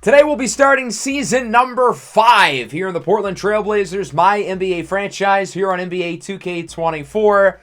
Today we'll be starting season number 5 here in the Portland Trailblazers, MyNBA franchise here on NBA 2K24.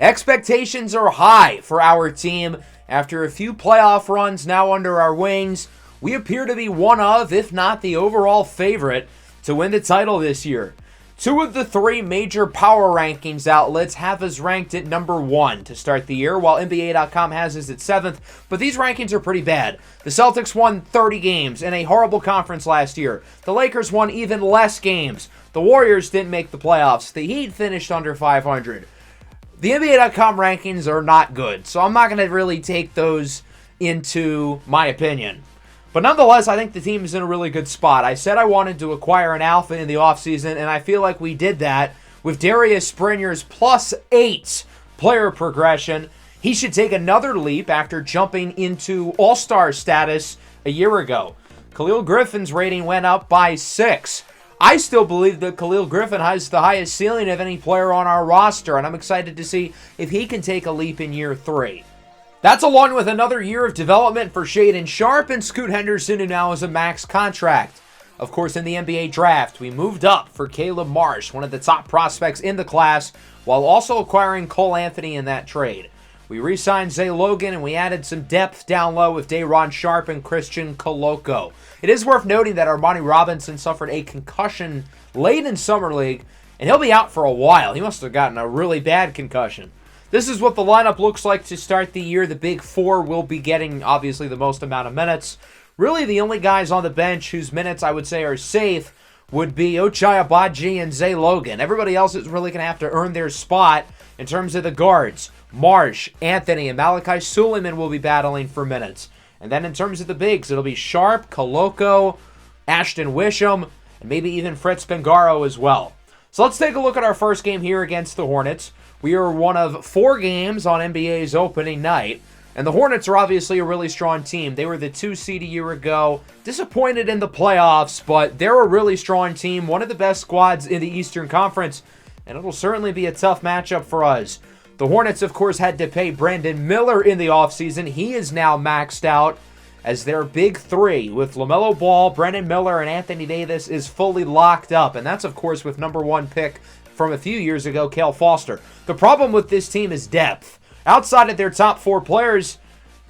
Expectations are high for our team. After a few playoff runs now under our wings, we appear to be one of, if not the overall favorite, to win the title this year. 2 of the 3 major power rankings outlets have us ranked at number 1 to start the year, while NBA.com has us at 7th, but these rankings are pretty bad. The Celtics won 30 games in a horrible conference last year. The Lakers won even less games. The Warriors didn't make the playoffs. The Heat finished under 500. The NBA.com rankings are not good, so I'm not going to really take those into my opinion. But nonetheless, I think the team is in a really good spot. I said I wanted to acquire an alpha in the offseason, and I feel like we did that with Darius Springer's +8 player progression. He should take another leap after jumping into all-star status a year ago. Khalil Griffin's rating went up by 6. I still believe that Khalil Griffin has the highest ceiling of any player on our roster, and I'm excited to see if he can take a leap in year 3. That's along with another year of development for Shaedon Sharpe and Scoot Henderson, who now has a max contract. Of course, in the NBA draft, we moved up for Caleb Marsh, one of the top prospects in the class, while also acquiring Cole Anthony in that trade. We re-signed Zay Logan, and we added some depth down low with Day'Ron Sharpe and Christian Koloko. It is worth noting that Armani Robinson suffered a concussion late in Summer League, and he'll be out for a while. He must have gotten a really bad concussion. This is what the lineup looks like to start the year. The big 4 will be getting, obviously, the most amount of minutes. Really, the only guys on the bench whose minutes I would say are safe would be Ochai Agbaji and Zay Logan. Everybody else is really going to have to earn their spot in terms of the guards. Marsh, Anthony, and Malachi Suleiman will be battling for minutes. And then in terms of the bigs, it'll be Sharpe, Koloko, Ashton Wisham, and maybe even Fritz Bengaro as well. So let's take a look at our first game here against the Hornets. We are one of 4 games on NBA's opening night, and the Hornets are obviously a really strong team. They were the 2 seed a year ago, disappointed in the playoffs, but they're a really strong team, one of the best squads in the Eastern Conference, and it'll certainly be a tough matchup for us. The Hornets, of course, had to pay Brandon Miller in the offseason. He is now maxed out as their big 3 with LaMelo Ball, Brandon Miller, and Anthony Davis is fully locked up, and that's, of course, with number 1 pick from a few years ago, Cale Foster. The problem with this team is depth. Outside of their top 4 players,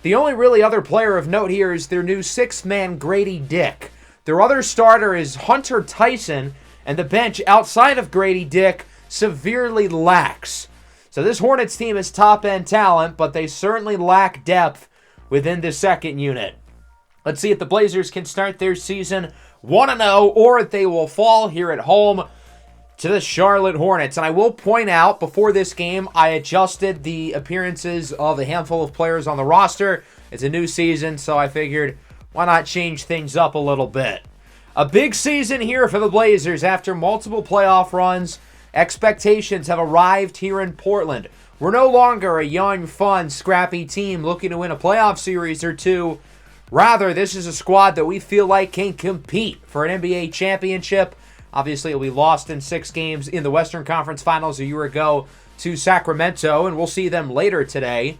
the only really other player of note here is their new 6th-man Grady Dick. Their other starter is Hunter Tyson, and the bench outside of Grady Dick severely lacks. So this Hornets team is top-end talent, but they certainly lack depth within the second unit. Let's see if the Blazers can start their season 1-0, or if they will fall here at home to the Charlotte Hornets. And I will point out, before this game, I adjusted the appearances of a handful of players on the roster. It's a new season, so I figured, why not change things up a little bit? A big season here for the Blazers after multiple playoff runs. Expectations have arrived here in Portland. We're no longer a young, fun, scrappy team looking to win a playoff series or 2. Rather, this is a squad that we feel like can compete for an NBA championship. Obviously, we lost in 6 games in the Western Conference Finals a year ago to Sacramento, and we'll see them later today.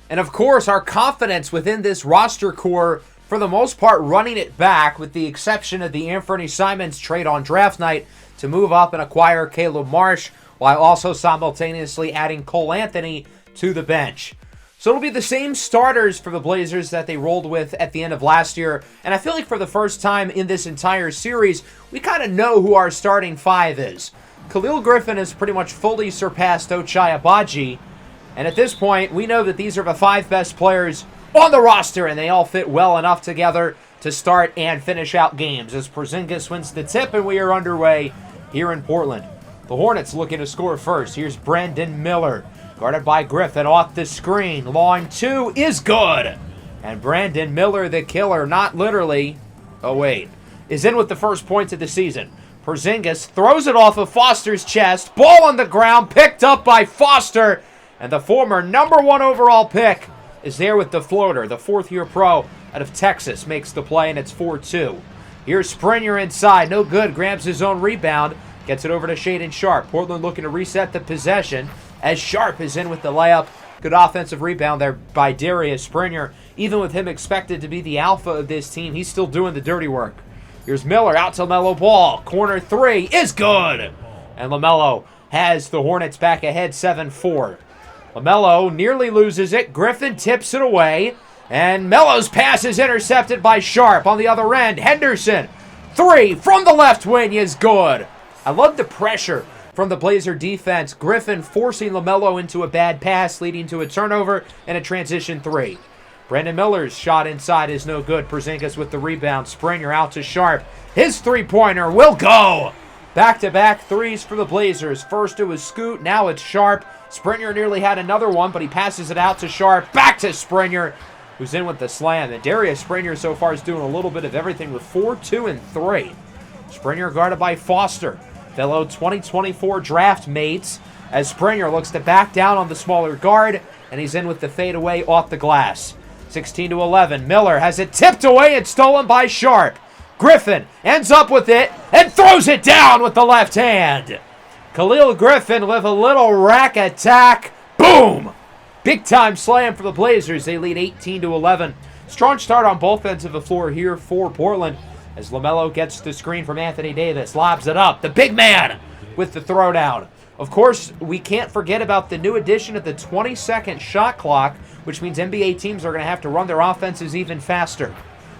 And of course, our confidence within this roster core, for the most part, running it back, with the exception of the Anthony Simons trade on draft night to move up and acquire Caleb Marsh, while also simultaneously adding Cole Anthony to the bench. So it'll be the same starters for the Blazers that they rolled with at the end of last year. And I feel like for the first time in this entire series, we kind of know who our starting 5 is. Khalil Griffin has pretty much fully surpassed Ochai Agbaji. And at this point, we know that these are the 5 best players on the roster, and they all fit well enough together to start and finish out games as Porzingis wins the tip, and we are underway here in Portland. The Hornets looking to score first. Here's Brandon Miller, guarded by Griffin off the screen. Long 2 is good. And Brandon Miller, the killer, not literally, is in with the first points of the season. Porzingis throws it off of Foster's chest. Ball on the ground, picked up by Foster. And the former number 1 overall pick is there with the floater. The 4th-year pro out of Texas makes the play, and it's 4-2. Here's Springer inside. No good. Grabs his own rebound. Gets it over to Shaedon Sharpe. Portland looking to reset the possession as Sharpe is in with the layup. Good offensive rebound there by Darius Springer. Even with him expected to be the alpha of this team, he's still doing the dirty work. Here's Miller out to LaMelo Ball. Corner three is good. And LaMelo has the Hornets back ahead 7-4. LaMelo nearly loses it. Griffin tips it away. And Melo's pass is intercepted by Sharp on the other end. Henderson, three from the left wing is good. I love the pressure from the Blazer defense. Griffin forcing LaMelo into a bad pass, leading to a turnover and a transition three. Brandon Miller's shot inside is no good. Porzingis with the rebound. Springer out to Sharp. His three-pointer will go. Back-to-back threes for the Blazers. First it was Scoot, now it's Sharp. Springer nearly had another one, but he passes it out to Sharp. Back to Springer, who's in with the slam. And Darius Springer so far is doing a little bit of everything with 4, 2, and 3. Springer guarded by Foster, fellow 2024 draft mates, as Springer looks to back down on the smaller guard, and he's in with the fadeaway off the glass. 16-11. Miller has it tipped away and stolen by Sharp. Griffin ends up with it and throws it down with the left hand. Khalil Griffin with a little rack attack. Boom! Big time slam for the Blazers. They lead 18-11. Strong start on both ends of the floor here for Portland as LaMelo gets the screen from Anthony Davis. Lobs it up. The big man with the throwdown. Of course, we can't forget about the new addition of the 20-second shot clock, which means NBA teams are going to have to run their offenses even faster.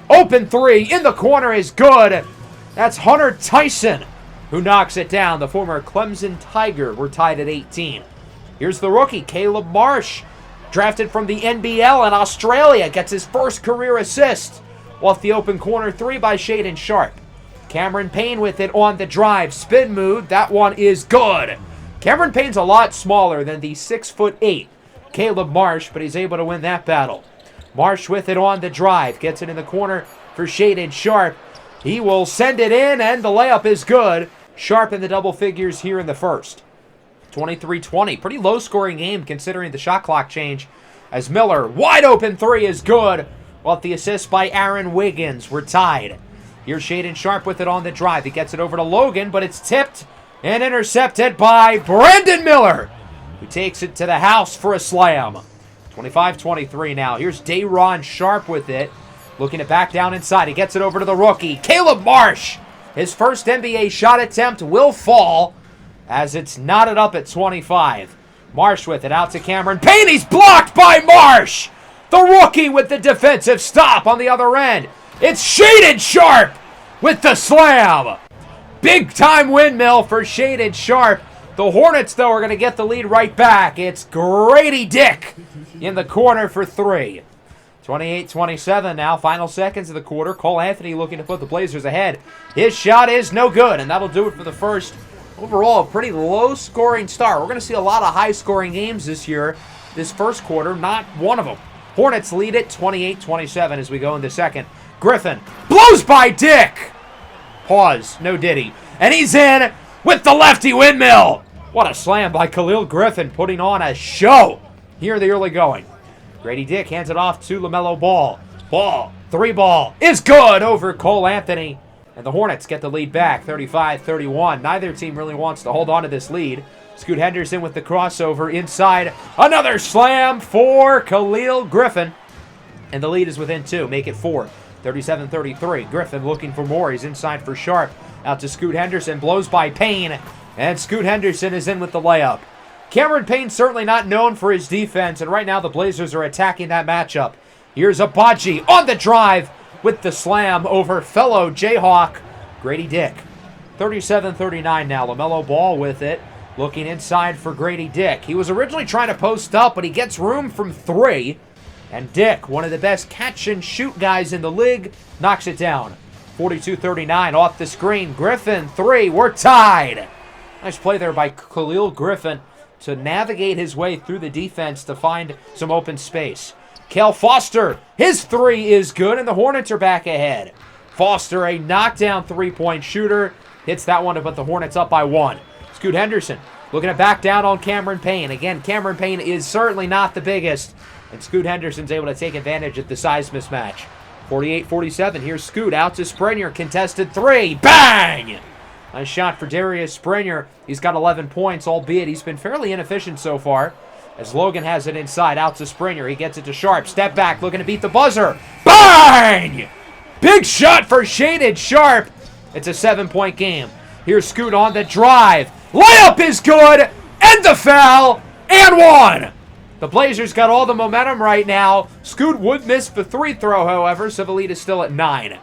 Open three in the corner is good. That's Hunter Tyson who knocks it down. The former Clemson Tiger. We're tied at 18. Here's the rookie, Caleb Marsh, drafted from the NBL in Australia, gets his first career assist off the open corner three by Shaedon Sharp. Cameron Payne with it on the drive. Spin move. That one is good. Cameron Payne's a lot smaller than the 6'8" Caleb Marsh, but he's able to win that battle. Marsh with it on the drive. Gets it in the corner for Shaedon Sharp. He will send it in, and the layup is good. Sharp in the double figures here in the first. 23-20. Pretty low-scoring game considering the shot clock change. As Miller, wide open three is good. Well, the assist by Aaron Wiggins. We're tied. Here's Shaedon Sharp with it on the drive. He gets it over to Logan, but it's tipped and intercepted by Brandon Miller, who takes it to the house for a slam. 25-23 now. Here's Day'Ron Sharp with it. Looking to back down inside. He gets it over to the rookie, Caleb Marsh. His first NBA shot attempt will fall as it's knotted up at 25. Marsh with it out to Cameron Payne. He's blocked by Marsh. The rookie with the defensive stop on the other end. It's Shaedon Sharp with the slam. Big time windmill for Shaedon Sharp. The Hornets, though, are going to get the lead right back. It's Grady Dick in the corner for three. 28-27 now, final seconds of the quarter. Cole Anthony looking to put the Blazers ahead. His shot is no good, and that'll do it for the first. Overall, a pretty low-scoring start. We're going to see a lot of high-scoring games this year. This first quarter, not one of them. Hornets lead it 28-27 as we go into second. Griffin blows by Dick. Pause, no diddy. And he's in with the lefty windmill. What a slam by Khalil Griffin, putting on a show here in the early going. Grady Dick hands it off to LaMelo Ball. Ball, three ball, is good over Cole Anthony. And the Hornets get the lead back, 35-31. Neither team really wants to hold on to this lead. Scoot Henderson with the crossover inside. Another slam for Khalil Griffin. And the lead is within two. Make it 4. 37-33. Griffin looking for more. He's inside for Sharp. Out to Scoot Henderson. Blows by Payne. And Scoot Henderson is in with the layup. Cameron Payne certainly not known for his defense. And right now the Blazers are attacking that matchup. Here's Abaji on the drive with the slam over fellow Jayhawk Grady Dick. 37-39 now. LaMelo Ball with it. Looking inside for Grady Dick. He was originally trying to post up, but he gets room from three. And Dick, one of the best catch-and-shoot guys in the league, knocks it down. 42-39 off the screen. Griffin, three. We're tied. Nice play there by Khalil Griffin to navigate his way through the defense to find some open space. Kel Foster, his three is good, and the Hornets are back ahead. Foster, a knockdown three-point shooter, hits that one to put the Hornets up by 1. Scoot Henderson looking to back down on Cameron Payne. Again, Cameron Payne is certainly not the biggest, and Scoot Henderson's able to take advantage of the size mismatch. 48-47, here's Scoot out to Springer, contested three, bang! Nice shot for Darius Springer. He's got 11 points, albeit he's been fairly inefficient so far. as Logan has it inside, out to Springer. He gets it to Sharp. Step back, looking to beat the buzzer. Bang! Big shot for Shaedon Sharpe. It's a 7-point game. Here's Scoot on the drive. Layup is good, and the foul, and one. The Blazers got all the momentum right now. Scoot would miss the free throw, however, so the lead is still at 9.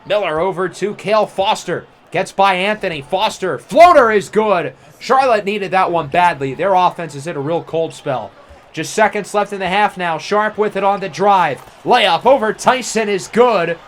Miller over to Cale Foster. Gets by Anthony. Foster. Floater is good. Charlotte needed that one badly. Their offense is in a real cold spell. Just seconds left in the half now. Sharp with it on the drive. Layup over Tyson is good.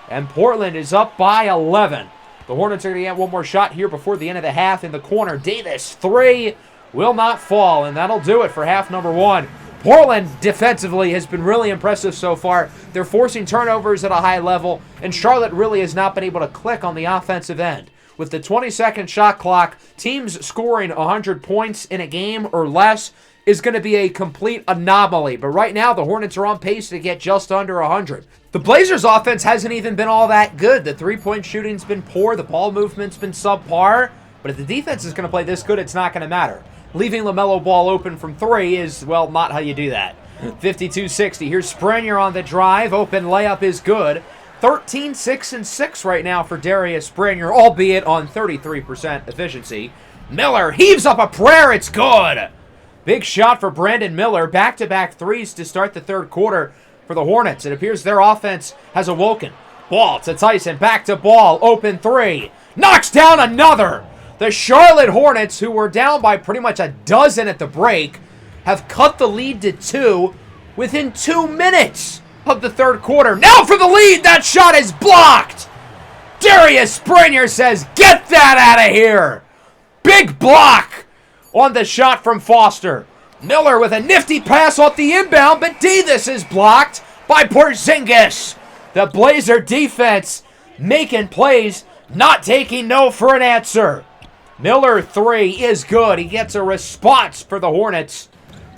And Portland is up by 11. The Hornets are going to get one more shot here before the end of the half in the corner. Davis, 3, will not fall. And that'll do it for half number 1. Portland defensively has been really impressive so far. They're forcing turnovers at a high level, and Charlotte really has not been able to click on the offensive end. With the 20-second shot clock, teams scoring 100 points in a game or less is going to be a complete anomaly. But right now, the Hornets are on pace to get just under 100. The Blazers' offense hasn't even been all that good. The three-point shooting's been poor. The ball movement's been subpar. But if the defense is going to play this good, it's not going to matter. Leaving LaMelo Ball open from 3 is, well, not how you do that. 52-60. Here's Springer on the drive. Open layup is good. 13, 6, and 6 right now for Darius Springer, albeit on 33% efficiency. Miller heaves up a prayer. It's good. Big shot for Brandon Miller. Back-to-back threes to start the third quarter for the Hornets. It appears their offense has awoken. Ball to Tyson. Back to Ball. Open 3. Knocks down another. The Charlotte Hornets, who were down by pretty much a dozen at the break, have cut the lead to 2 within 2 minutes of the third quarter. Now for the lead. That shot is blocked. Darius Springer says, get that out of here. Big block on the shot from Foster. Miller with a nifty pass off the inbound, but Davis is blocked by Porzingis. The Blazer defense making plays, not taking no for an answer. Miller 3 is good. He gets a response for the Hornets.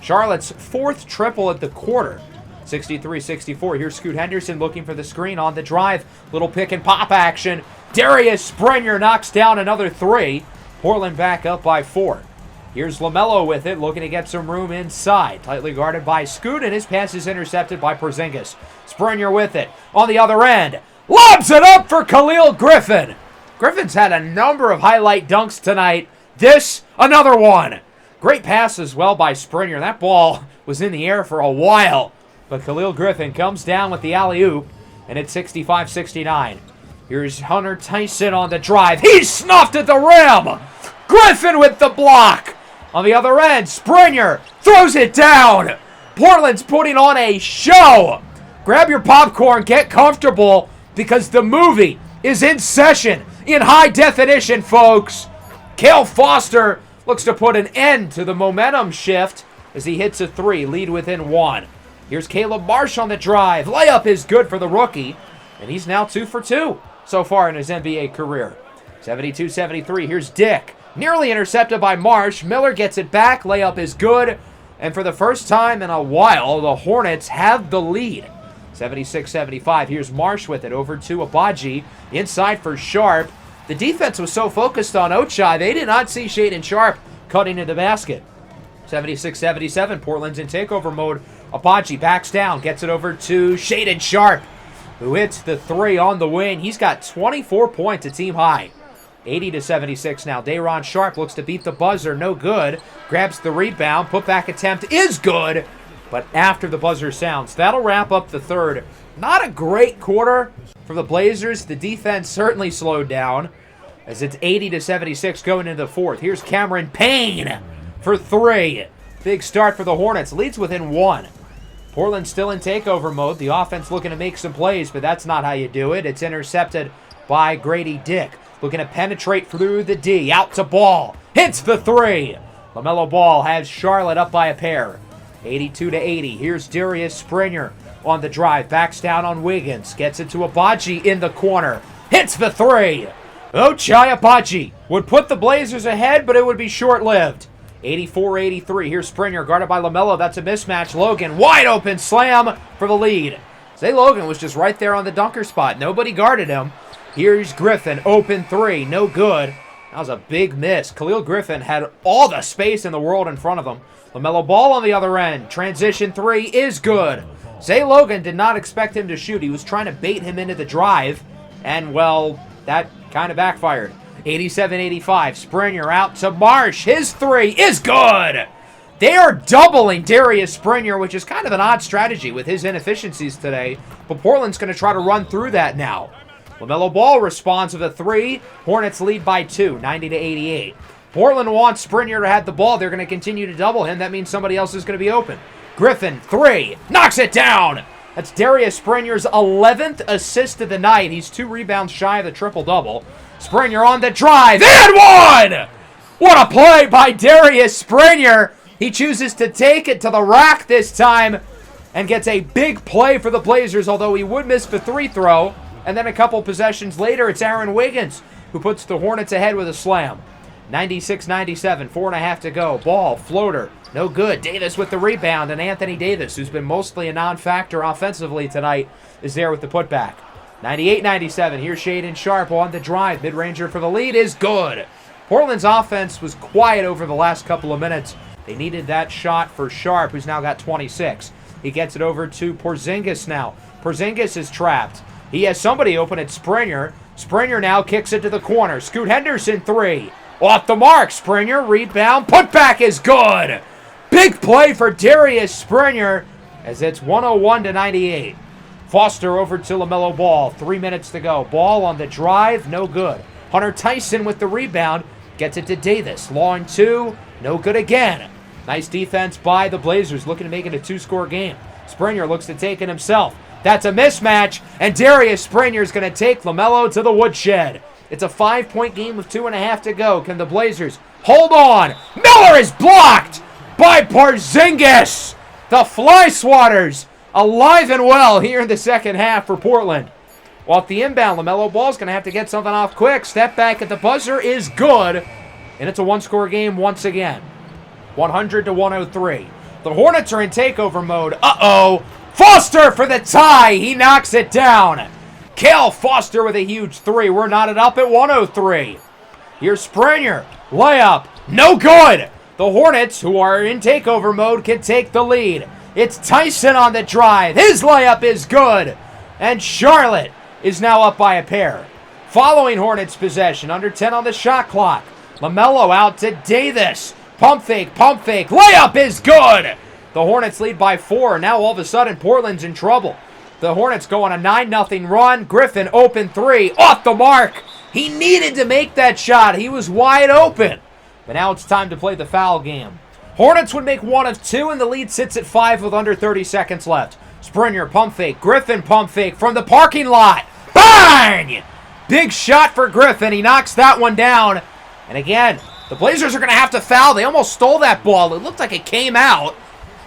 Charlotte's 4th triple at the quarter. 63-64. Here's Scoot Henderson looking for the screen on the drive. Little pick and pop action. Darius Springer knocks down another 3. Portland back up by 4. Here's LaMelo with it, looking to get some room inside. Tightly guarded by Scoot, and his pass is intercepted by Porzingis. Springer with it on the other end. Lobs it up for Khalil Griffin. Griffin's had a number of highlight dunks tonight. This, another one. Great pass as well by Springer. That ball was in the air for a while. But Khalil Griffin comes down with the alley-oop, and it's 65-69. Here's Hunter Tyson on the drive. He's snuffed at the rim. Griffin with the block. On the other end, Springer throws it down. Portland's putting on a show. Grab your popcorn, get comfortable, because the movie is in session in high definition, folks. Cale Foster looks to put an end to the momentum shift as he hits a 3, lead within 1. Here's Caleb Marsh on the drive. Layup is good for the rookie, and he's now 2 for 2 so far in his NBA career. 72-73. Here's Dick. Nearly intercepted by Marsh. Miller gets it back. Layup is good. And for the first time in a while, the Hornets have the lead. 76-75. Here's Marsh with it over to Agbaji. Inside for Sharp. The defense was so focused on Ochai, they did not see Shaedon Sharpe cutting into the basket. 76-77. Portland's in takeover mode. Agbaji backs down. Gets it over to Shaedon Sharpe, who hits the 3 on the wing. He's got 24 points, a team high. 80-76 now. Day'Ron Sharpe looks to beat the buzzer. No good. Grabs the rebound. Putback attempt is good. But after the buzzer sounds, that'll wrap up the third. Not a great quarter for the Blazers. The defense certainly slowed down as it's 80-76 going into the fourth. Here's Cameron Payne for 3. Big start for the Hornets. Leads within 1. Portland still in takeover mode. The offense looking to make some plays, but that's not how you do it. It's intercepted by Grady Dick. Looking to penetrate through the D. Out to Ball. Hits the 3. LaMelo Ball has Charlotte up by a pair. 82-80. Here's Darius Springer on the drive. Backs down on Wiggins. Gets it to Agbaji in the corner. Hits the 3. Ochai Agbaji would put the Blazers ahead, but it would be short-lived. 84-83. Here's Springer guarded by LaMelo. That's a mismatch. Logan wide open slam for the lead. Zay Logan was just right there on the dunker spot. Nobody guarded him. Here's Griffin. Open 3. No good. That was a big miss. Khalil Griffin had all the space in the world in front of him. LaMelo Ball on the other end. Transition three is good. Zay Logan did not expect him to shoot. He was trying to bait him into the drive. And, well, that kind of backfired. 87-85. Springer out to Marsh. His three is good. They are doubling Darius Springer, which is kind of an odd strategy with his inefficiencies today. But Portland's going to try to run through that now. LaMelo Ball responds with a three. Hornets lead by 2, 90-88. Portland wants Springer to have the ball. They're going to continue to double him. That means somebody else is going to be open. Griffin, three. Knocks it down. That's Darius Springer's 11th assist of the night. He's 2 rebounds shy of the triple-double. Springer on the drive. And one! What a play by Darius Springer. He chooses to take it to the rack this time and gets a big play for the Blazers, although he would miss the free throw. And then a couple possessions later, it's Aaron Wiggins who puts the Hornets ahead with a slam. 96-97, 4.5 to go. Ball, floater, no good. Davis with the rebound, and Anthony Davis, who's been mostly a non-factor offensively tonight, is there with the putback. 98-97, here's Shaedon Sharpe on the drive. Mid-ranger for the lead is good. Portland's offense was quiet over the last couple of minutes. They needed that shot for Sharpe, who's now got 26. He gets it over to Porzingis now. Porzingis is trapped. He has somebody open at Springer. Springer now kicks it to the corner. Scoot Henderson, three. Off the mark. Springer, rebound. Putback is good. Big play for Darius Springer as it's 101-98. Foster over to LaMelo Ball. 3 minutes to go. Ball on the drive, no good. Hunter Tyson with the rebound. Gets it to Davis. Long two, no good again. Nice defense by the Blazers, looking to make it a 2-score game. Springer looks to take it himself. That's a mismatch, and Darius Springer is going to take LaMelo to the woodshed. It's a 5-point game with 2.5 to go. Can the Blazers hold on? Miller is blocked by Porzingis. The Fly Swatters alive and well here in the second half for Portland. While at the inbound, LaMelo Ball's going to have to get something off quick. Step back at the buzzer is good, and it's a 1-score game once again. 100-103. The Hornets are in takeover mode. Uh-oh. Foster for the tie. He knocks it down. Cale Foster with a huge three. We're knotted up at 103. Here's Springer. Layup. No good. The Hornets, who are in takeover mode, can take the lead. It's Tyson on the drive. His layup is good. And Charlotte is now up by a pair. Following Hornets possession, under 10 on the shot clock. LaMelo out to Davis. Pump fake, pump fake. Layup is good. The Hornets lead by 4. Now all of a sudden, Portland's in trouble. The Hornets go on a 9-0 run. Griffin open three. Off the mark. He needed to make that shot. He was wide open. But now it's time to play the foul game. Hornets would make 1 of 2, and the lead sits at 5 with under 30 seconds left. Springer pump fake. Griffin pump fake from the parking lot. Bang! Big shot for Griffin. He knocks that one down. And again, the Blazers are going to have to foul. They almost stole that ball. It looked like it came out.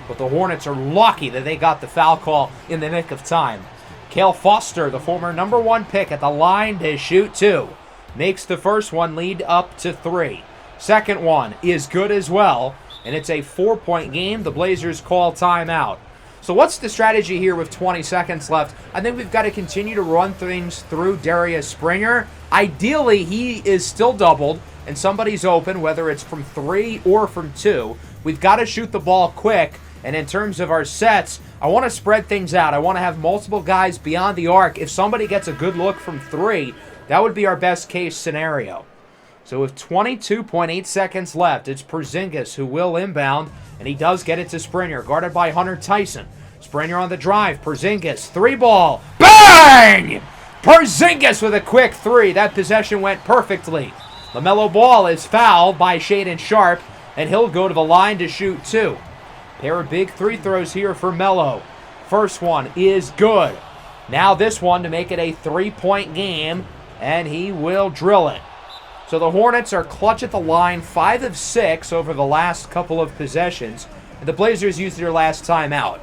But the Hornets are lucky that they got the foul call in the nick of time. Cale Foster, the former #1 pick at the line to shoot 2. Makes the first one lead up to 3. Second one is good as well. And it's a 4-point game. The Blazers call timeout. So what's the strategy here with 20 seconds left? I think we've got to continue to run things through Darius Springer. Ideally, he is still doubled and somebody's open, whether it's from 3 or from 2. We've got to shoot the ball quick. And in terms of our sets, I want to spread things out. I want to have multiple guys beyond the arc. If somebody gets a good look from 3, that would be our best case scenario. So with 22.8 seconds left, it's Porzingis who will inbound, and he does get it to Springer, guarded by Hunter Tyson. Springer on the drive. Porzingis, 3-ball. Bang! Porzingis with a quick 3. That possession went perfectly. LaMelo Ball is fouled by Shaedon Sharpe, and he'll go to the line to shoot 2. Pair of big 3 throws here for Melo. First one is good. Now this one to make it a 3-point game, and he will drill it. So the Hornets are clutch at the line, 5 of 6 over the last couple of possessions, and the Blazers used their last timeout.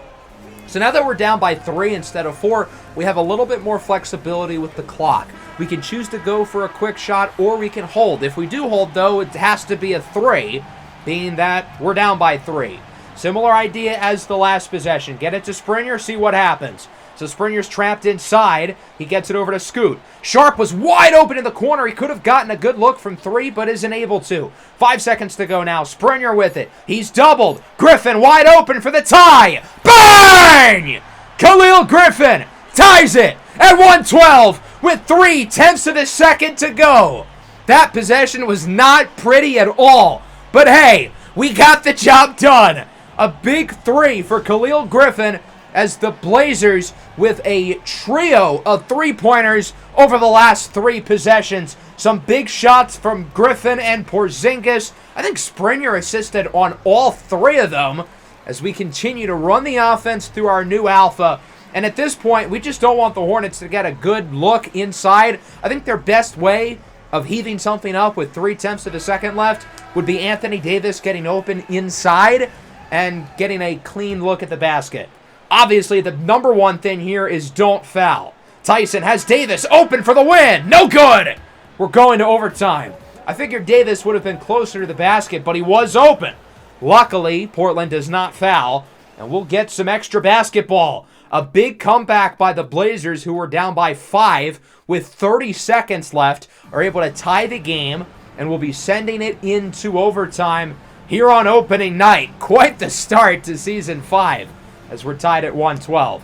So now that we're down by 3 instead of 4, we have a little bit more flexibility with the clock. We can choose to go for a quick shot, or we can hold. If we do hold, though, it has to be a 3, being that we're down by 3. Similar idea as the last possession. Get it to Springer, see what happens. So Springer's trapped inside. He gets it over to Scoot. Sharp was wide open in the corner. He could have gotten a good look from three, but isn't able to. 5 seconds to go now. Springer with it. He's doubled. Griffin wide open for the tie. Bang! Khalil Griffin ties it at 112 with 3/10 of a second to go. That possession was not pretty at all. But hey, we got the job done. A big three for Khalil Griffin as the Blazers with a trio of three-pointers over the last 3 possessions. Some big shots from Griffin and Porzingis. I think Springer assisted on all 3 of them as we continue to run the offense through our new alpha. And at this point, we just don't want the Hornets to get a good look inside. I think their best way of heaving something up with 3/10 of a second left would be Anthony Davis getting open inside and getting a clean look at the basket. Obviously, the number one thing here is don't foul. Tyson has Davis open for the win. No good. We're going to overtime. I figured Davis would have been closer to the basket, but he was open. Luckily, Portland does not foul, and we'll get some extra basketball. A big comeback by the Blazers, who were down by 5 with 30 seconds left, are able to tie the game, and will be sending it into overtime here on opening night. Quite the start to Season 5. As we're tied at 112.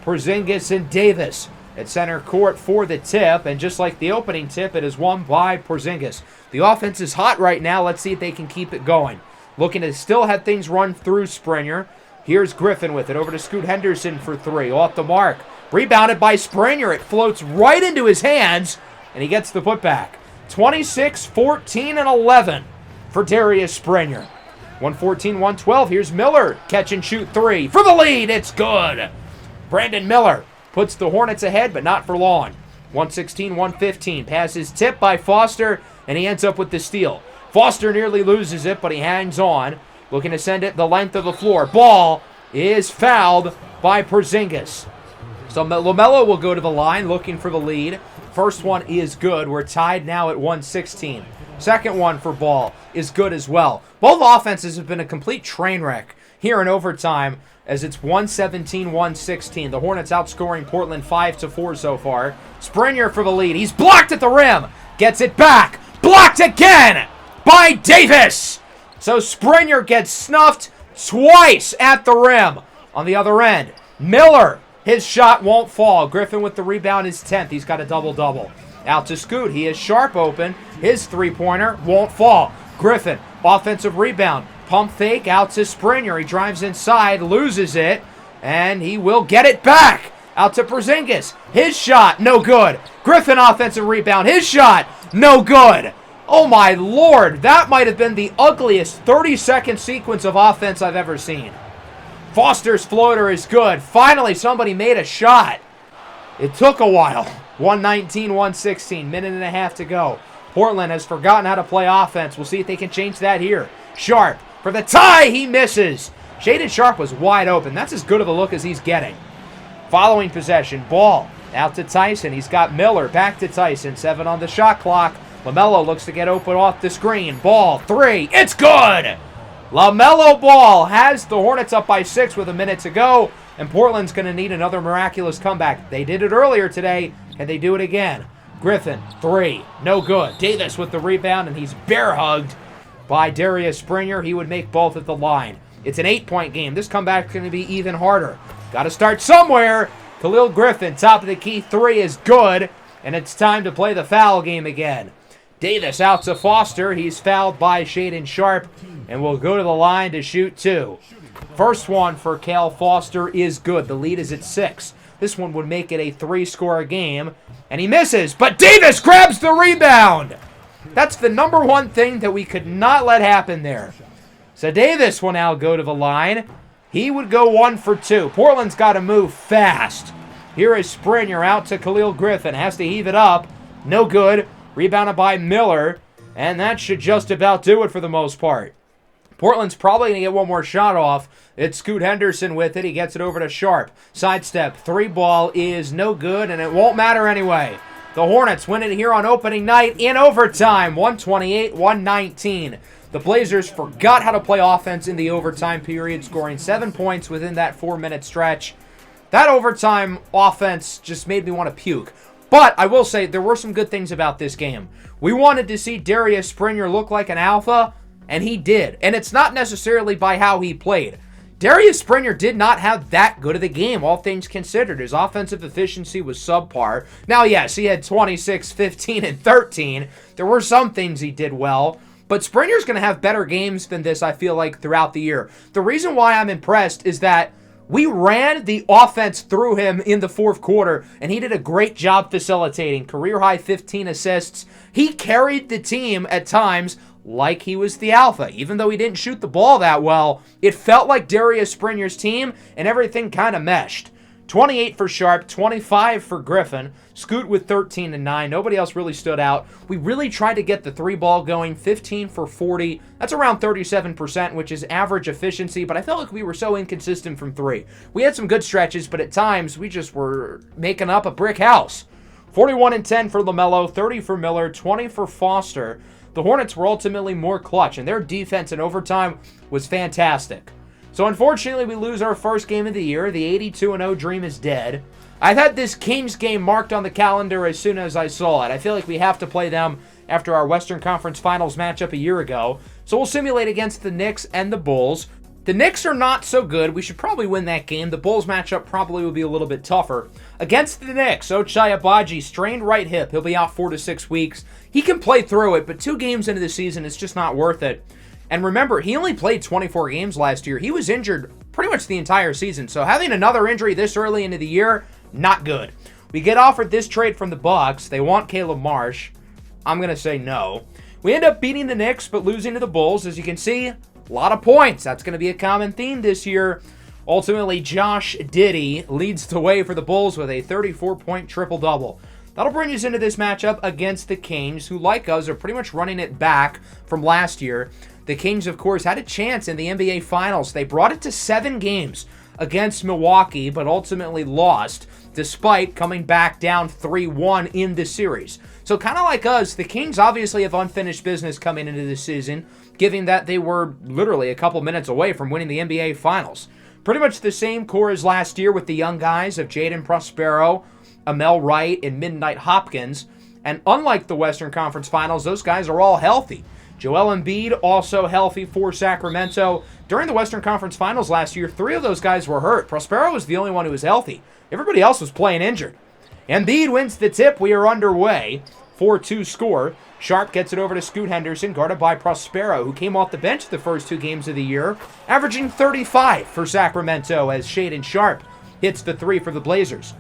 Porzingis and Davis at center court for the tip, and just like the opening tip, it is won by Porzingis. The offense is hot right now. Let's see if they can keep it going. Looking to still have things run through Springer. Here's Griffin with it over to Scoot Henderson for 3. Off the mark. Rebounded by Springer. It floats right into his hands, and he gets the putback. 26, 14, and 11 for Darius Springer. 114-112. Here's Miller. Catch and shoot 3. For the lead. It's good. Brandon Miller puts the Hornets ahead, but not for long. 116-115. Passes tipped by Foster, and he ends up with the steal. Foster nearly loses it, but he hangs on. Looking to send it the length of the floor. Ball is fouled by Porzingis. So LaMelo will go to the line looking for the lead. First one is good. We're tied now at 116. Second one for Ball is good as well. Both offenses have been a complete train wreck here in overtime as it's 117-116. The Hornets outscoring Portland 5-4 so far. Springer for the lead. He's blocked at the rim. Gets it back. Blocked again by Davis. So Springer gets snuffed twice at the rim. On the other end, Miller, his shot won't fall. Griffin with the rebound is 10th. He's got a double-double. Out to Scoot. He is Sharp open. His three-pointer won't fall. Griffin, offensive rebound. Pump fake out to Springer. He drives inside, loses it, and he will get it back. Out to Porzingis. His shot, no good. Griffin, offensive rebound. His shot, no good. Oh, my Lord. That might have been the ugliest 30-second sequence of offense I've ever seen. Foster's floater is good. Finally, somebody made a shot. It took a while. 119-116, minute and a half to go. Portland has forgotten how to play offense. We'll see if they can change that here. Sharp for the tie. He misses. Shaedon Sharp was wide open. That's as good of a look as he's getting. Following possession, Ball out to Tyson. He's got Miller. Back to Tyson. 7 on the shot clock. LaMelo looks to get open off the screen. Ball, 3. It's good. LaMelo Ball has the Hornets up by 6 with a minute to go. And Portland's going to need another miraculous comeback. They did it earlier today. Can they do it again? Griffin, 3. No good. Davis with the rebound, and he's bear-hugged by Darius Springer. He would make both at the line. It's an 8-point game. This comeback's going to be even harder. Got to start somewhere. Khalil Griffin, top of the key 3 is good. And it's time to play the foul game again. Davis out to Foster. He's fouled by Shaedon Sharp and will go to the line to shoot 2. First one for Cal Foster is good. The lead is at 6. This one would make it a 3-score game. And he misses, but Davis grabs the rebound. That's the number one thing that we could not let happen there. So Davis will now go to the line. He would go 1 for 2. Portland's got to move fast. Here is Springer out to Khalil Griffin. Has to heave it up. No good. Rebounded by Miller. And that should just about do it for the most part. Portland's probably going to get one more shot off. It's Scoot Henderson with it. He gets it over to Sharp. Sidestep. 3 ball is no good, and it won't matter anyway. The Hornets win it here on opening night in overtime. 128-119. The Blazers forgot how to play offense in the overtime period, scoring 7 points within that 4-minute stretch. that overtime offense just made me want to puke. But I will say there were some good things about this game. We wanted to see Darius Springer look like an alpha, and he did. And it's not necessarily by how he played. Darius Springer did not have that good of a game, all things considered. His offensive efficiency was subpar. Now, yes, he had 26, 15, and 13. There were some things he did well. But Springer's going to have better games than this, I feel like, throughout the year. The reason why I'm impressed is that we ran the offense through him in the fourth quarter, and he did a great job facilitating. Career-high 15 assists. He carried the team at times like he was the alpha. Even though he didn't shoot the ball that well, it felt like Darius Springer's team, and everything kind of meshed. 28 for Sharp, 25 for Griffin. Scoot with 13 and 9. Nobody else really stood out. We really tried to get the three ball going. 15 for 40. That's around 37%, which is average efficiency, but I felt like we were so inconsistent from three. We had some good stretches, but at times we just were making up a brick house. 41 and 10 for LaMelo, 30 for Miller, 20 for Foster. The Hornets were ultimately more clutch, and their defense in overtime was fantastic. So unfortunately, we lose our first game of the year. The 82-0 dream is dead. I've had this Kings game marked on the calendar as soon as I saw it. I feel like we have to play them after our Western Conference Finals matchup a year ago. So we'll simulate against the Knicks and the Bulls. The Knicks are not so good. We should probably win that game. The Bulls matchup probably will be a little bit tougher. Against the Knicks, Ochai Agbaji, strained right hip. He'll be out 4 to 6 weeks. He can play through it, but 2 games into the season, it's just not worth it. And remember, he only played 24 games last year. He was injured pretty much the entire season. So having another injury this early into the year, not good. We get offered this trade from the Bucks. They want Caleb Marsh. I'm going to say no. We end up beating the Knicks, but losing to the Bulls. As you can see, a lot of points. That's going to be a common theme this year. Ultimately, Josh Giddey leads the way for the Bulls with a 34-point triple-double. That'll bring us into this matchup against the Kings, who, like us, are pretty much running it back from last year. The Kings, of course, had a chance in the NBA Finals. They brought it to 7 games against Milwaukee, but ultimately lost, despite coming back down 3-1 in the series. So kind of like us, the Kings obviously have unfinished business coming into the season, given that they were literally a couple minutes away from winning the NBA Finals. Pretty much the same core as last year with the young guys of Jaden Prospero, Amel Wright, and Midnight Hopkins. And unlike the Western Conference Finals, those guys are all healthy. Joel Embiid also healthy for Sacramento. During the Western Conference Finals last year, 3 of those guys were hurt. Prospero was the only one who was healthy. Everybody else was playing injured. Embiid wins the tip. We are underway. 4-2 score. Sharp gets it over to Scoot Henderson, guarded by Prospero, who came off the bench the first 2 games of the year, averaging 35 for Sacramento as Shaedon Sharp hits the 3 for the Blazers.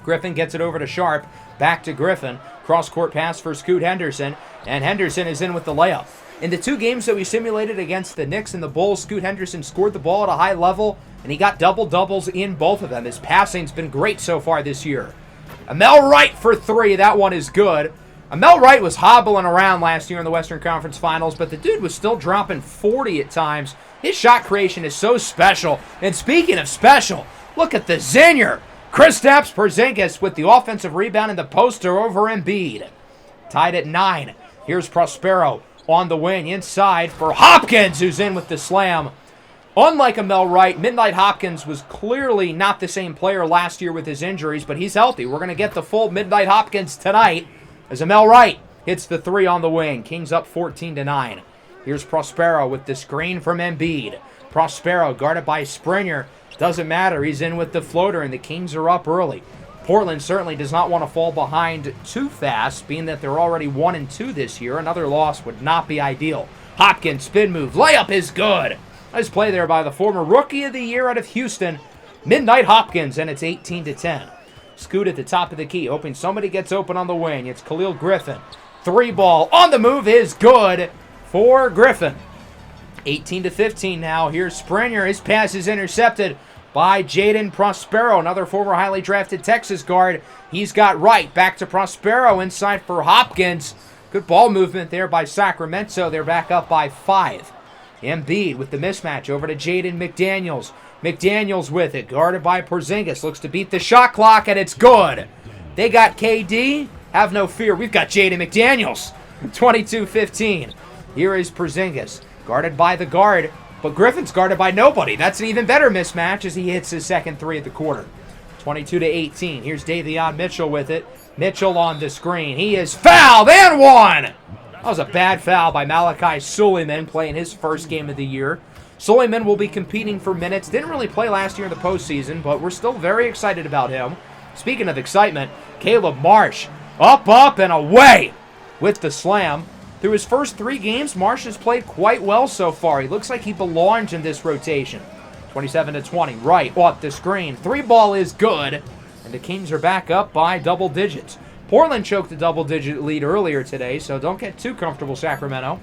Griffin gets it over to Sharp. Back to Griffin. Cross-court pass for Scoot Henderson. And Henderson is in with the layup. In the 2 games that we simulated against the Knicks and the Bulls, Scoot Henderson scored the ball at a high level, and he got double-doubles in both of them. His passing's been great so far this year. Amel Wright for 3. That one is good. Amel Wright was hobbling around last year in the Western Conference Finals, but the dude was still dropping 40 at times. His shot creation is so special. And speaking of special, look at the zinger. Kristaps Porzingis with the offensive rebound in the poster over Embiid. Tied at 9. Here's Prospero on the wing inside for Hopkins, who's in with the slam. Unlike Amel Wright, Midnight Hopkins was clearly not the same player last year with his injuries, but he's healthy. We're going to get the full Midnight Hopkins tonight as Amel Wright hits the 3 on the wing. Kings up 14-9. Here's Prospero with the screen from Embiid. Prospero guarded by Springer. Doesn't matter. He's in with the floater, and the Kings are up early. Portland certainly does not want to fall behind too fast, being that they're already 1-2 this year. Another loss would not be ideal. Hopkins, spin move. Layup is good. Nice play there by the former Rookie of the Year out of Houston, Midnight Hopkins, and it's 18-10. Scoot at the top of the key, hoping somebody gets open on the wing. It's Khalil Griffin. 3 ball on the move is good for Griffin. 18-15 now. Here's Springer. His pass is intercepted by Jaden Prospero, another former highly drafted Texas guard. He's got Wright. Back to Prospero inside for Hopkins. Good ball movement there by Sacramento. They're back up by 5. Embiid with the mismatch over to Jaden McDaniels. McDaniels with it, guarded by Porzingis. Looks to beat the shot clock, and it's good. They got KD. Have no fear. We've got Jaden McDaniels. 22-15. Here is Porzingis, guarded by the guard. But Griffin's guarded by nobody. That's an even better mismatch as he hits his second 3 of the quarter. 22-18. Here's Davion Mitchell with it. Mitchell on the screen. He is fouled and one. That was a bad foul by Malachi Suleiman, playing his first game of the year. Suleiman will be competing for minutes. Didn't really play last year in the postseason, but we're still very excited about him. Speaking of excitement, Caleb Marsh, up, and away with the slam. Through his first 3 games, Marsh has played quite well so far. He looks like he belongs in this rotation. 27-20, right off the screen. 3-ball is good, and the Kings are back up by double digits. Portland choked a double-digit lead earlier today, so don't get too comfortable, Sacramento.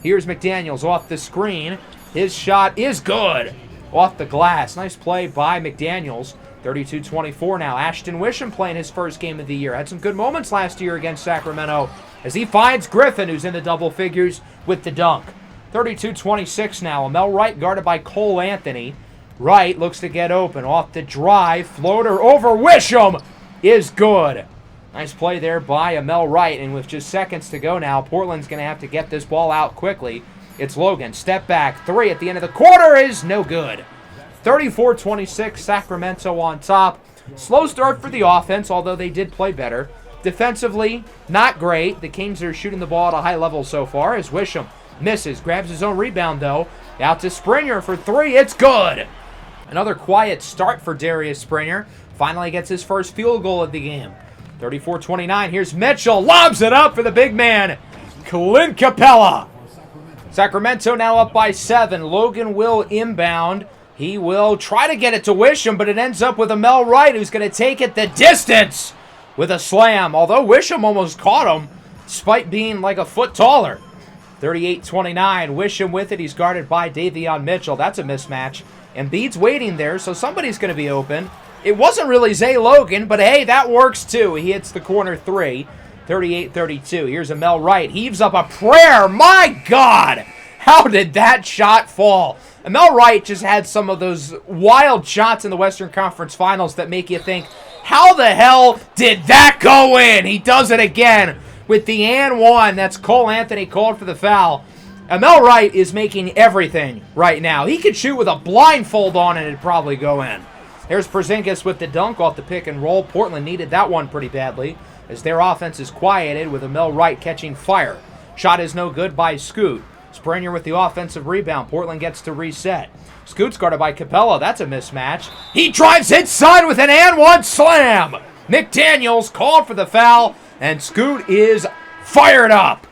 Here's McDaniels off the screen. His shot is good off the glass. Nice play by McDaniels. 32-24 now. Ashton Wisham playing his first game of the year. Had some good moments last year against Sacramento as he finds Griffin, who's in the double figures, with the dunk. 32-26 now. Amel Wright guarded by Cole Anthony. Wright looks to get open. Off the drive. Floater over Wisham is good. Nice play there by Amel Wright. And with just seconds to go now, Portland's going to have to get this ball out quickly. It's Logan. Step back. 3 at the end of the quarter is no good. 34-26, Sacramento on top. Slow start for the offense, although they did play better. Defensively, not great. The Kings are shooting the ball at a high level so far as Wisham misses. Grabs his own rebound, though. Out to Springer for 3. It's good. Another quiet start for Darius Springer. Finally gets his first field goal of the game. 34-29. Here's Mitchell. Lobs it up for the big man, Clint Capella. Sacramento now up by 7. Logan will inbound. He will try to get it to Wisham, but it ends up with Amel Wright, who's going to take it the distance with a slam. Although Wisham almost caught him, despite being like a foot taller. 38-29. Wisham with it. He's guarded by Davion Mitchell. That's a mismatch. Embiid's waiting there, so somebody's going to be open. It wasn't really Zay Logan, but hey, that works too. He hits the corner 3. 38-32. Here's Amel Wright. Heaves up a prayer. My God! How did that shot fall? Amel Wright just had some of those wild shots in the Western Conference Finals that make you think, how the hell did that go in? He does it again with the and one. That's Cole Anthony called for the foul. Amel Wright is making everything right now. He could shoot with a blindfold on and it'd probably go in. There's Porzingis with the dunk off the pick and roll. Portland needed that one pretty badly as their offense is quieted with Amel Wright catching fire. Shot is no good by Scoot. Springer with the offensive rebound. Portland gets to reset. Scoot's guarded by Capella. That's a mismatch. He drives inside with an and one slam. McDaniels called for the foul, and Scoot is fired up.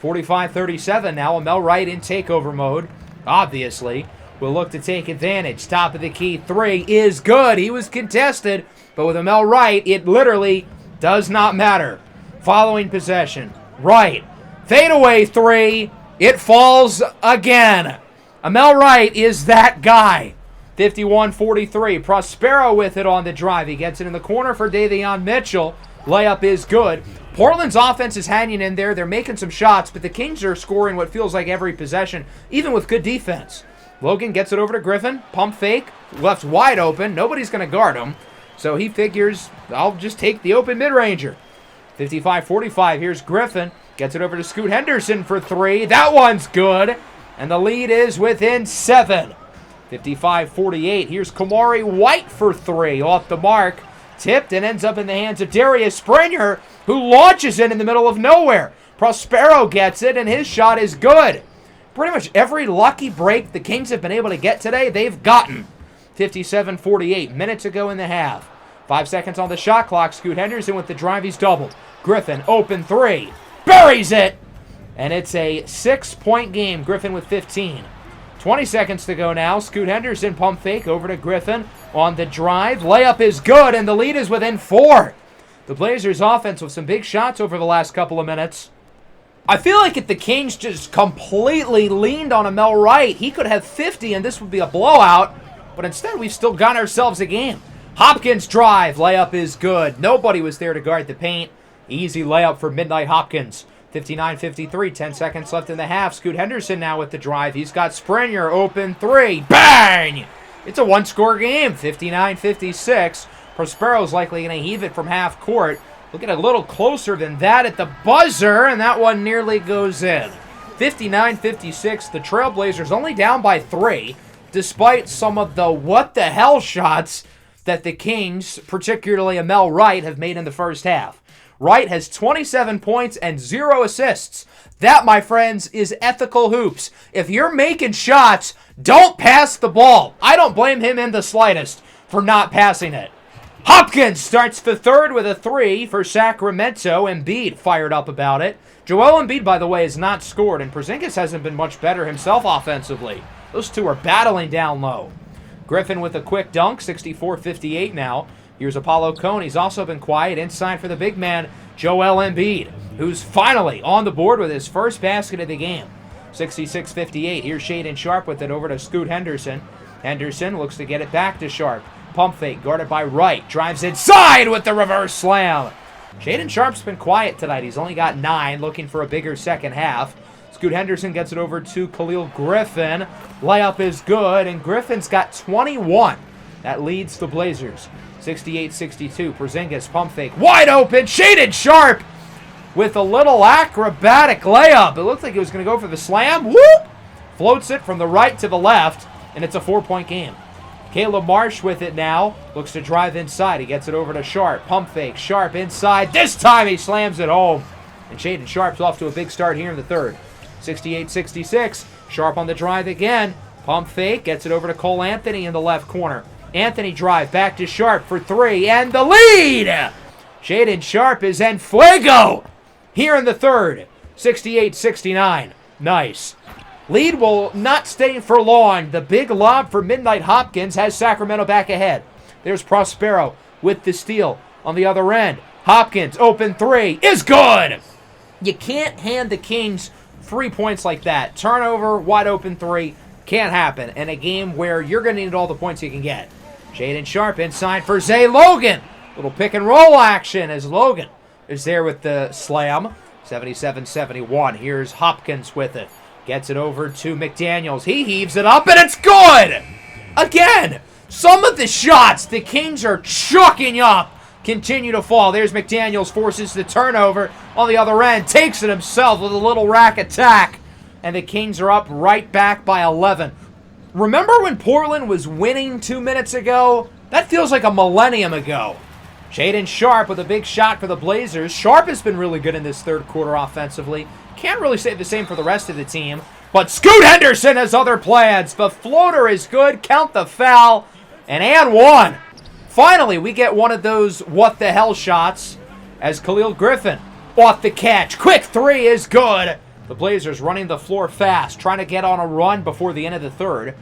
45-37 now. Amel Wright in takeover mode. Obviously, will look to take advantage. Top of the key 3 is good. He was contested, but with Amel Wright, it literally does not matter. Following possession. Wright. Fadeaway 3. It falls again. Amel Wright is that guy. 51-43. Prospero with it on the drive. He gets it in the corner for Davion Mitchell. Layup is good. Portland's offense is hanging in there. They're making some shots, but the Kings are scoring what feels like every possession, even with good defense. Logan gets it over to Griffin. Pump fake. Left wide open. Nobody's going to guard him. So he figures, I'll just take the open mid-ranger. 55-45. Here's Griffin. Gets it over to Scoot Henderson for 3. That one's good. And the lead is within 7. 55-48. Here's Kamari White for 3. Off the mark. Tipped and ends up in the hands of Darius Springer, who launches it in the middle of nowhere. Prospero gets it, and his shot is good. Pretty much every lucky break the Kings have been able to get today, they've gotten. 57-48. Minutes ago in the half. 5 seconds on the shot clock. Scoot Henderson with the drive. He's doubled. Griffin, open 3. Buries it! And it's a 6-point game. Griffin with 15. 20 seconds to go now. Scoot Henderson pump fake over to Griffin on the drive. Layup is good, and the lead is within 4. The Blazers offense with some big shots over the last couple of minutes. I feel like if the Kings just completely leaned on Amel Wright, he could have 50 and this would be a blowout. But instead, we've still got ourselves a game. Hopkins drive. Layup is good. Nobody was there to guard the paint. Easy layup for Midnight Hopkins. 59-53, 10 seconds left in the half. Scoot Henderson now with the drive. He's got Springer, open 3. Bang! It's a one-score game, 59-56. Prospero's likely going to heave it from half court. Look at a little closer than that at the buzzer, and that one nearly goes in. 59-56, the Trailblazers only down by 3, despite some of the what-the-hell shots that the Kings, particularly Amel Wright, have made in the first half. Wright has 27 points and 0 assists. That, my friends, is ethical hoops. If you're making shots, don't pass the ball. I don't blame him in the slightest for not passing it. Hopkins starts the third with a 3 for Sacramento. Embiid fired up about it. Joel Embiid, by the way, has not scored, and Porzingis hasn't been much better himself offensively. Those two are battling down low. Griffin with a quick dunk, 64-58 now. Here's Apollo Cone. He's also been quiet inside for the big man, Joel Embiid, who's finally on the board with his first basket of the game. 66-58. Here's Shaedon Sharpe with it over to Scoot Henderson. Henderson looks to get it back to Sharpe. Pump fake, guarded by Wright. Drives inside with the reverse slam. Shaedon Sharpe's been quiet tonight. He's only got 9, looking for a bigger second half. Scoot Henderson gets it over to Khalil Griffin. Layup is good, and Griffin's got 21. That leads the Blazers. 68-62. Porzingis pump fake. Wide open. Shaedon Sharpe with a little acrobatic layup. It looked like he was going to go for the slam. Whoop! Floats it from the right to the left, and it's a 4-point game. Caleb Marsh with it now. Looks to drive inside. He gets it over to Sharpe. Pump fake. Sharpe inside. This time he slams it home. And Shaedon Sharpe's off to a big start here in the third. 68-66. Sharpe on the drive again. Pump fake. Gets it over to Cole Anthony in the left corner. Anthony drive back to Sharpe for 3, and the lead! Shaedon Sharpe is en fuego here in the third. 68-69. Nice. Lead will not stay for long. The big lob for Midnight Hopkins has Sacramento back ahead. There's Prospero with the steal on the other end. Hopkins, open 3, is good! You can't hand the Kings 3 points like that. Turnover, wide open 3, can't happen in a game where you're going to need all the points you can get. Shaedon Sharpe inside for Zay Logan. Little pick and roll action as Logan is there with the slam. 77-71. Here's Hopkins with it. Gets it over to McDaniels. He heaves it up, and it's good! Again, some of the shots the Kings are chucking up continue to fall. There's McDaniels, forces the turnover on the other end. Takes it himself with a little rack attack. And the Kings are up right back by 11. Remember when Portland was winning 2 minutes ago? That feels like a millennium ago. Shaedon Sharpe with a big shot for the Blazers. Sharpe has been really good in this third quarter offensively. Can't really say the same for the rest of the team. But Scoot Henderson has other plans. The floater is good. Count the foul. And one. Finally, we get one of those what the hell shots as Khalil Griffin off the catch. Quick 3 is good. The Blazers running the floor fast, trying to get on a run before the end of the third.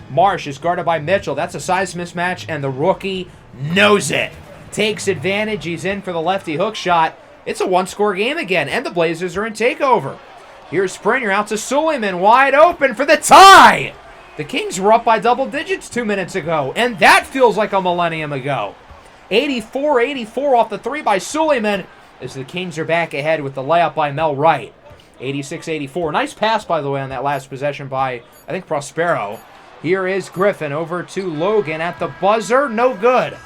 Marsh is guarded by Mitchell. That's a size mismatch, and the rookie knows it. Takes advantage. He's in for the lefty hook shot. It's a one-score game again, and the Blazers are in takeover. Here's Springer out to Suleiman, wide open for the tie. The Kings were up by double digits 2 minutes ago, and that feels like a millennium ago. 84-84 off the 3 by Suleiman as the Kings are back ahead with the layup by Mel Wright. 86-84. Nice pass, by the way, on that last possession by, I think, Prospero. Here is Griffin over to Logan at the buzzer. No good.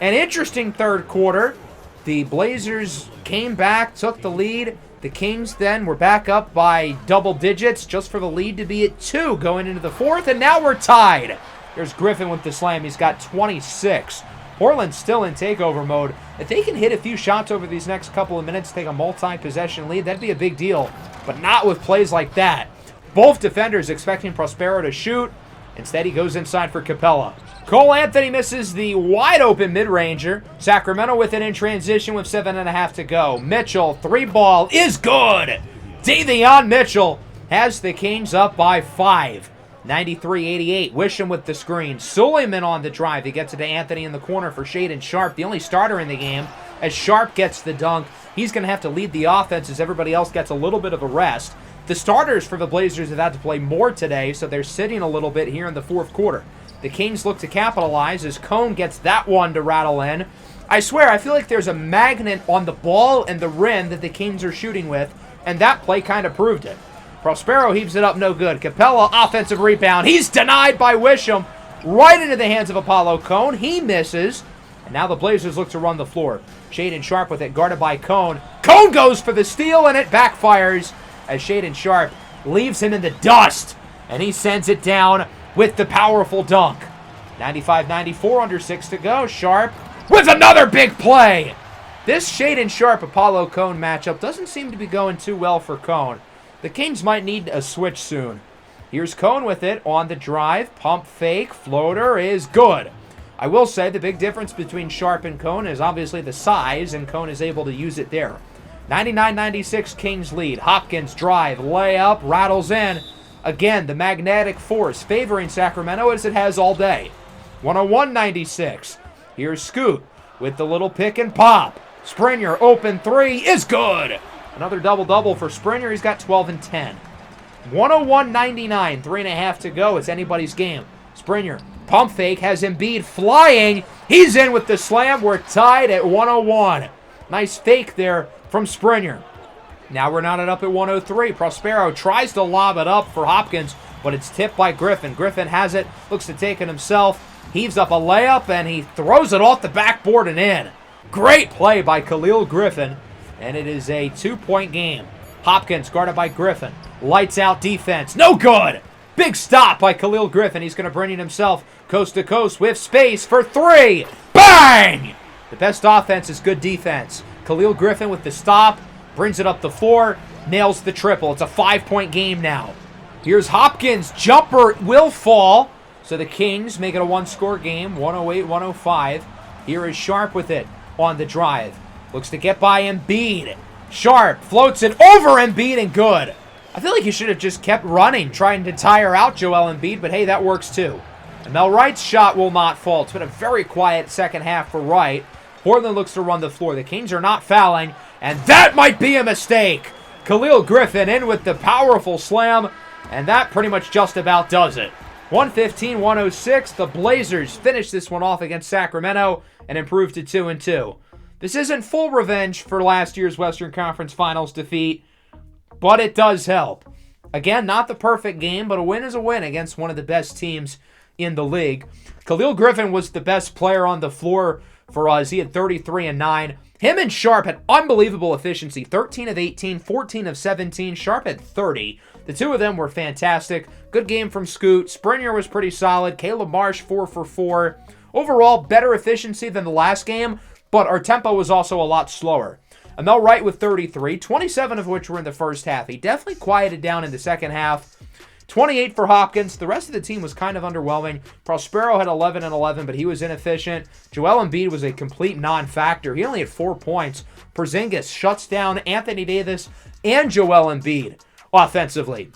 An interesting third quarter. The Blazers came back, took the lead. The Kings then were back up by double digits just for the lead to be at 2 going into the fourth, and now we're tied. There's Griffin with the slam. He's got 26. Portland's still in takeover mode. If they can hit a few shots over these next couple of minutes, take a multi-possession lead, that'd be a big deal. But not with plays like that. Both defenders expecting Prospero to shoot. Instead, he goes inside for Capella. Cole Anthony misses the wide-open mid-ranger. Sacramento with it in transition with 7.5 to go. Mitchell, 3-ball is good. Davion Mitchell has the Kings up by 5. 93-88. Wisham with the screen. Suleiman on the drive. He gets it to Anthony in the corner for Shaedon Sharpe, the only starter in the game. As Sharpe gets the dunk, he's going to have to lead the offense as everybody else gets a little bit of a rest. The starters for the Blazers have had to play more today, so they're sitting a little bit here in the fourth quarter. The Kings look to capitalize as Cone gets that one to rattle in. I swear, I feel like there's a magnet on the ball and the rim that the Kings are shooting with, and that play kind of proved it. Prospero heaves it up, no good. Capella, offensive rebound. He's denied by Wisham. Right into the hands of Apollo Cone. He misses. And now the Blazers look to run the floor. Shaedon Sharpe with it, guarded by Cone. Cone goes for the steal, and it backfires as Shaedon Sharpe leaves him in the dust. And he sends it down with the powerful dunk. 95-94, under 6 to go. Sharp with another big play. This Shaedon Sharp-Apollo Cone matchup doesn't seem to be going too well for Cone. The Kings might need a switch soon. Here's Cone with it on the drive. Pump fake. Floater is good. I will say the big difference between Sharp and Cone is obviously the size, and Cone is able to use it there. 99-96 Kings lead. Hopkins drive, layup, rattles in. Again, the magnetic force favoring Sacramento as it has all day. 101-96. Here's Scoot with the little pick and pop. Springer, open three, is good. Another double-double for Springer. He's got 12 and 10. 101-99, 3.5 to go. It's anybody's game. Springer, pump fake, has Embiid flying. He's in with the slam. We're tied at 101. Nice fake there from Springer. Now we're knotted up at 103. Prospero tries to lob it up for Hopkins, but it's tipped by Griffin. Griffin has it, looks to take it himself, heaves up a layup, and he throws it off the backboard and in. Great play by Khalil Griffin, and it is a 2-point game. Hopkins guarded by Griffin. Lights out defense. No good! Big stop by Khalil Griffin. He's going to bring it himself coast to coast with space for three. Bang! The best offense is good defense. Khalil Griffin with the stop, brings it up the floor, nails the triple. It's a 5-point game now. Here's Hopkins. Jumper will fall. So the Kings make it a 1-score game, 108-105. Here is Sharp with it on the drive. Looks to get by Embiid. Sharp floats it over Embiid and good. I feel like he should have just kept running, trying to tire out Joel Embiid, but hey, that works too. And Mel Wright's shot will not fall. It's been a very quiet second half for Wright. Portland looks to run the floor. The Kings are not fouling, and that might be a mistake. Khalil Griffin in with the powerful slam, and that pretty much just about does it. 115-106. The Blazers finish this one off against Sacramento and improve to 2-2. This isn't full revenge for last year's Western Conference Finals defeat, but it does help. Again, not the perfect game, but a win is a win against one of the best teams in the league. Khalil Griffin was the best player on the floor for us. He had 33 and 9. Him and Sharp had unbelievable efficiency. 13 of 18, 14 of 17. Sharp had 30. The two of them were fantastic. Good game from Scoot. Springer was pretty solid. Caleb Marsh, 4 for 4. Overall, better efficiency than the last game, but our tempo was also a lot slower. Mel Wright with 33, 27 of which were in the first half. He definitely quieted down in the second half. 28 for Hopkins. The rest of the team was kind of underwhelming. Prospero had 11 and 11, but he was inefficient. Joel Embiid was a complete non-factor. He only had 4 points. Porzingis shuts down Anthony Davis and Joel Embiid offensively.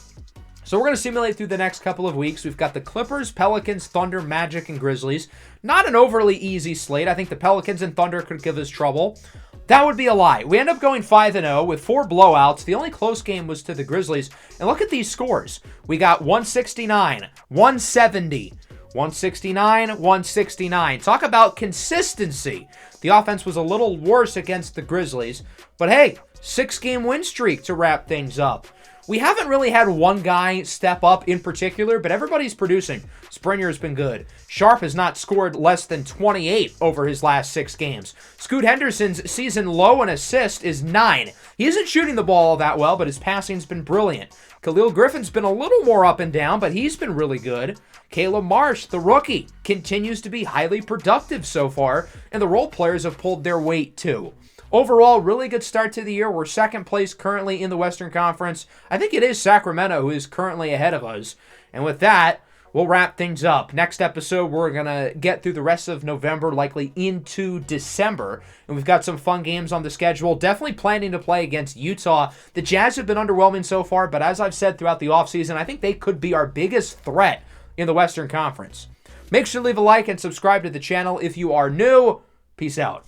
So we're going to simulate through the next couple of weeks. We've got the Clippers, Pelicans, Thunder, Magic, and Grizzlies. Not an overly easy slate. I think the Pelicans and Thunder could give us trouble. That would be a lie. We end up going 5-0 with 4 blowouts. The only close game was to the Grizzlies. And look at these scores. We got 169, 170, 169, 169. Talk about consistency. The offense was a little worse against the Grizzlies. But hey, 6-game win streak to wrap things up. We haven't really had one guy step up in particular, but everybody's producing. Springer's been good. Sharp has not scored less than 28 over his last 6 games. Scoot Henderson's season low in assist is 9. He isn't shooting the ball all that well, but his passing's been brilliant. Khalil Griffin's been a little more up and down, but he's been really good. Caleb Marsh, the rookie, continues to be highly productive so far, and the role players have pulled their weight too. Overall, really good start to the year. We're second place currently in the Western Conference. I think it is Sacramento who is currently ahead of us. And with that, we'll wrap things up. Next episode, we're going to get through the rest of November, likely into December. And we've got some fun games on the schedule. Definitely planning to play against Utah. The Jazz have been underwhelming so far, but as I've said throughout the offseason, I think they could be our biggest threat in the Western Conference. Make sure to leave a like and subscribe to the channel if you are new. Peace out.